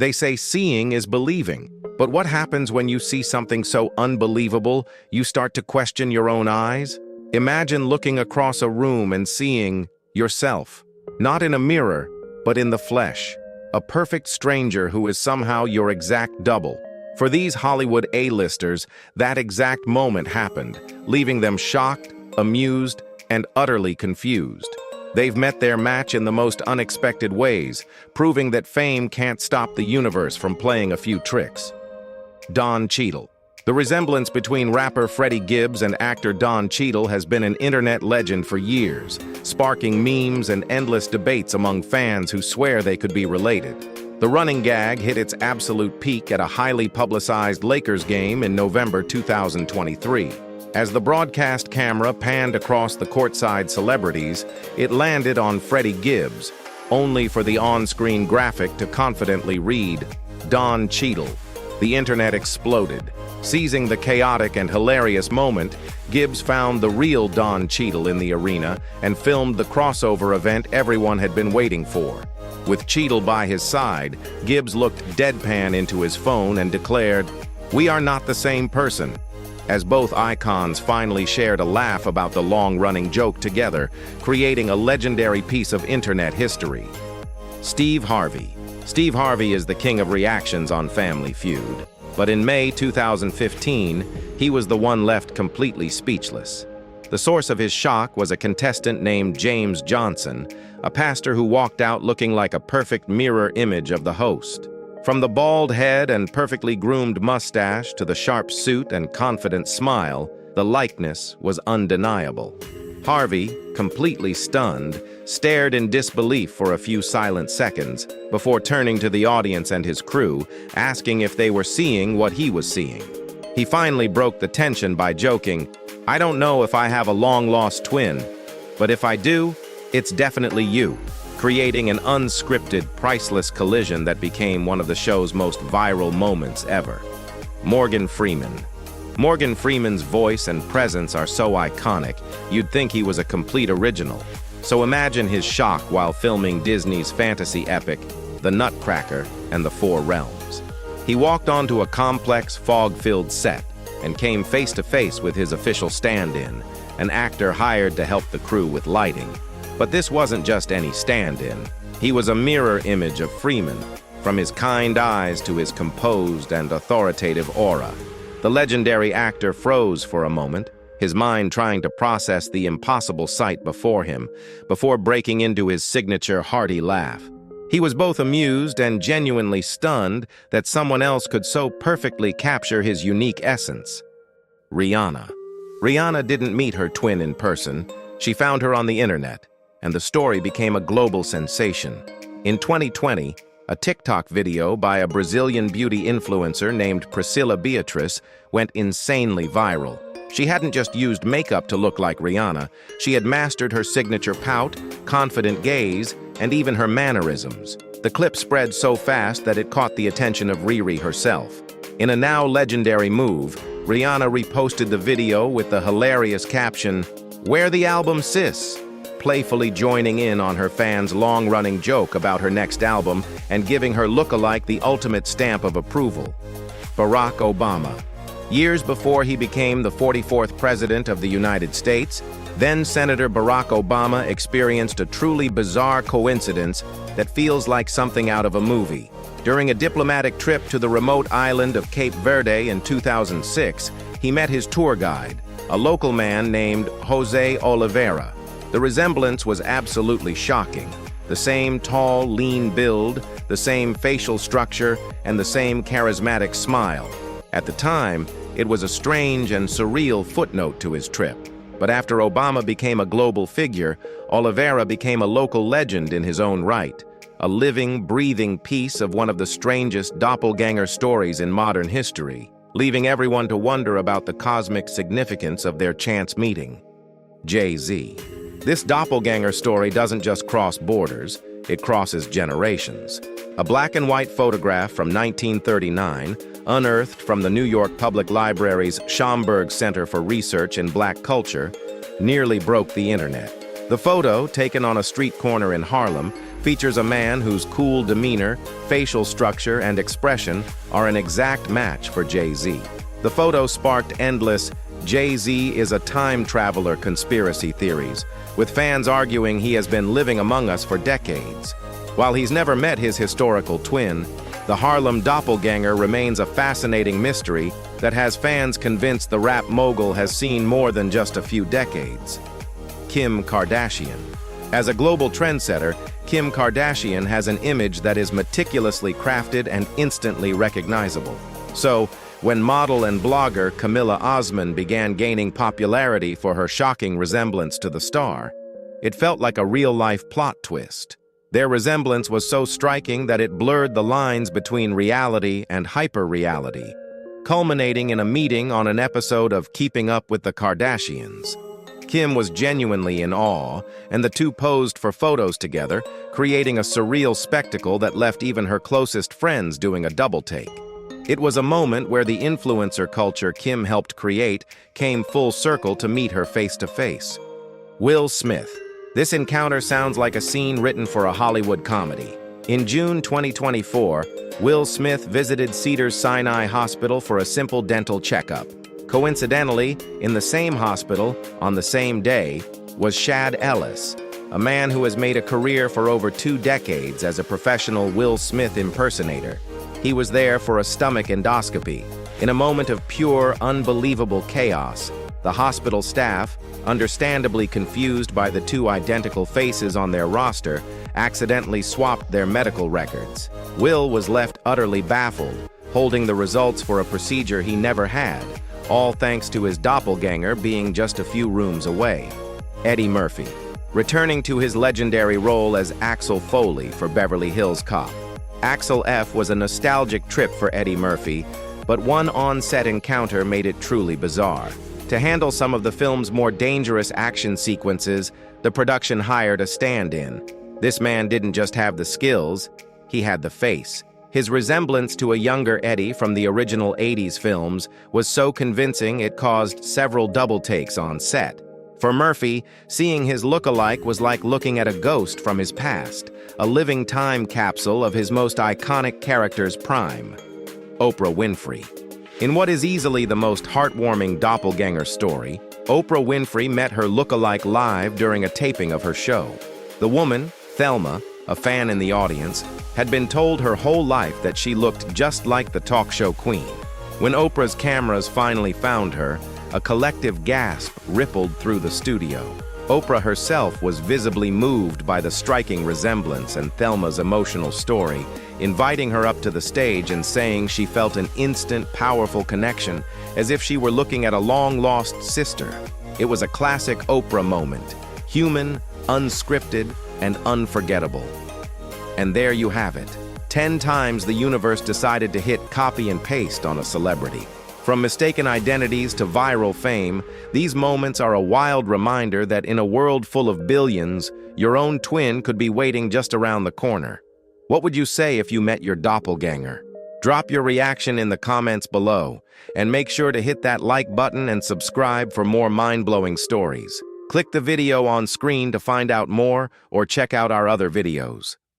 They say seeing is believing. But what happens when you see something so unbelievable, you start to question your own eyes? Imagine looking across a room and seeing yourself, not in a mirror, but in the flesh. A perfect stranger who is somehow your exact double. For these Hollywood A-listers, that exact moment happened, leaving them shocked, amused, and utterly confused. They've met their match in the most unexpected ways, proving that fame can't stop the universe from playing a few tricks. Don Cheadle. The resemblance between rapper Freddie Gibbs and actor Don Cheadle has been an internet legend for years, sparking memes and endless debates among fans who swear they could be related. The running gag hit its absolute peak at a highly publicized Lakers game in November 2023. As the broadcast camera panned across the courtside celebrities, it landed on Freddie Gibbs, only for the on-screen graphic to confidently read, Don Cheadle. The internet exploded. Seizing the chaotic and hilarious moment, Gibbs found the real Don Cheadle in the arena and filmed the crossover event everyone had been waiting for. With Cheadle by his side, Gibbs looked deadpan into his phone and declared, "We are not the same person," as both icons finally shared a laugh about the long-running joke together, creating a legendary piece of internet history. Steve Harvey. Steve Harvey is the king of reactions on Family Feud. But in May 2015, he was the one left completely speechless. The source of his shock was a contestant named James Johnson, a pastor who walked out looking like a perfect mirror image of the host. From the bald head and perfectly groomed mustache to the sharp suit and confident smile, the likeness was undeniable. Harvey, completely stunned, stared in disbelief for a few silent seconds before turning to the audience and his crew, asking if they were seeing what he was seeing. He finally broke the tension by joking, "I don't know if I have a long-lost twin, but if I do, it's definitely you," creating an unscripted, priceless collision that became one of the show's most viral moments ever. Morgan Freeman. Morgan Freeman's voice and presence are so iconic, you'd think he was a complete original. So imagine his shock while filming Disney's fantasy epic, The Nutcracker and the Four Realms. He walked onto a complex, fog-filled set and came face-to-face with his official stand-in, an actor hired to help the crew with lighting. But this wasn't just any stand-in. He was a mirror image of Freeman, from his kind eyes to his composed and authoritative aura. The legendary actor froze for a moment, his mind trying to process the impossible sight before him, before breaking into his signature hearty laugh. He was both amused and genuinely stunned that someone else could so perfectly capture his unique essence. Rihanna. Rihanna didn't meet her twin in person. She found her on the internet, and the story became a global sensation. In 2020, a TikTok video by a Brazilian beauty influencer named Priscilla Beatrice went insanely viral. She hadn't just used makeup to look like Rihanna, she had mastered her signature pout, confident gaze, and even her mannerisms. The clip spread so fast that it caught the attention of Riri herself. In a now legendary move, Rihanna reposted the video with the hilarious caption, "Where the album, sis?" playfully joining in on her fans' long-running joke about her next album and giving her lookalike the ultimate stamp of approval. Barack Obama. Years before he became the 44th President of the United States, then-Senator Barack Obama experienced a truly bizarre coincidence that feels like something out of a movie. During a diplomatic trip to the remote island of Cape Verde in 2006, he met his tour guide, a local man named Jose Oliveira. The resemblance was absolutely shocking. The same tall, lean build, the same facial structure, and the same charismatic smile. At the time, it was a strange and surreal footnote to his trip. But after Obama became a global figure, Oliveira became a local legend in his own right, a living, breathing piece of one of the strangest doppelganger stories in modern history, leaving everyone to wonder about the cosmic significance of their chance meeting. Jay-Z. This doppelganger story doesn't just cross borders, it crosses generations. A black and white photograph from 1939, unearthed from the New York Public Library's Schomburg Center for Research in Black Culture, nearly broke the internet. The photo, taken on a street corner in Harlem, features a man whose cool demeanor, facial structure, and expression are an exact match for Jay-Z. The photo sparked endless "Jay-Z is a time traveler" conspiracy theories, with fans arguing he has been living among us for decades. While he's never met his historical twin, the Harlem doppelganger remains a fascinating mystery that has fans convinced the rap mogul has seen more than just a few decades. Kim Kardashian. As a global trendsetter, Kim Kardashian has an image that is meticulously crafted and instantly recognizable. So, when model and blogger Camilla Osman began gaining popularity for her shocking resemblance to the star, it felt like a real-life plot twist. Their resemblance was so striking that it blurred the lines between reality and hyper-reality, culminating in a meeting on an episode of Keeping Up with the Kardashians. Kim was genuinely in awe, and the two posed for photos together, creating a surreal spectacle that left even her closest friends doing a double-take. It was a moment where the influencer culture Kim helped create came full circle to meet her face-to-face. Will Smith. This encounter sounds like a scene written for a Hollywood comedy. In June 2024, Will Smith visited Cedars-Sinai Hospital for a simple dental checkup. Coincidentally, in the same hospital, on the same day, was Shad Ellis, a man who has made a career for over 2 decades as a professional Will Smith impersonator. He was there for a stomach endoscopy. In a moment of pure, unbelievable chaos, the hospital staff, understandably confused by the 2 identical faces on their roster, accidentally swapped their medical records. Will was left utterly baffled, holding the results for a procedure he never had, all thanks to his doppelganger being just a few rooms away. Eddie Murphy. Returning to his legendary role as Axel Foley for Beverly Hills Cop. Axel F was a nostalgic trip for Eddie Murphy, but one on-set encounter made it truly bizarre. To handle some of the film's more dangerous action sequences, the production hired a stand-in. This man didn't just have the skills, he had the face. His resemblance to a younger Eddie from the original 80s films was so convincing it caused several double takes on set. For Murphy, seeing his look-alike was like looking at a ghost from his past, a living time capsule of his most iconic character's prime. Oprah Winfrey. In what is easily the most heartwarming doppelganger story, Oprah Winfrey met her look-alike live during a taping of her show. The woman, Thelma, a fan in the audience, had been told her whole life that she looked just like the talk show queen. When Oprah's cameras finally found her, a collective gasp rippled through the studio. Oprah herself was visibly moved by the striking resemblance and Thelma's emotional story, inviting her up to the stage and saying she felt an instant, powerful connection, as if she were looking at a long-lost sister. It was a classic Oprah moment, human, unscripted, and unforgettable. And there you have it. 10 times the universe decided to hit copy and paste on a celebrity. From mistaken identities to viral fame, these moments are a wild reminder that in a world full of billions, your own twin could be waiting just around the corner. What would you say if you met your doppelganger? Drop your reaction in the comments below, and make sure to hit that like button and subscribe for more mind-blowing stories. Click the video on screen to find out more or check out our other videos.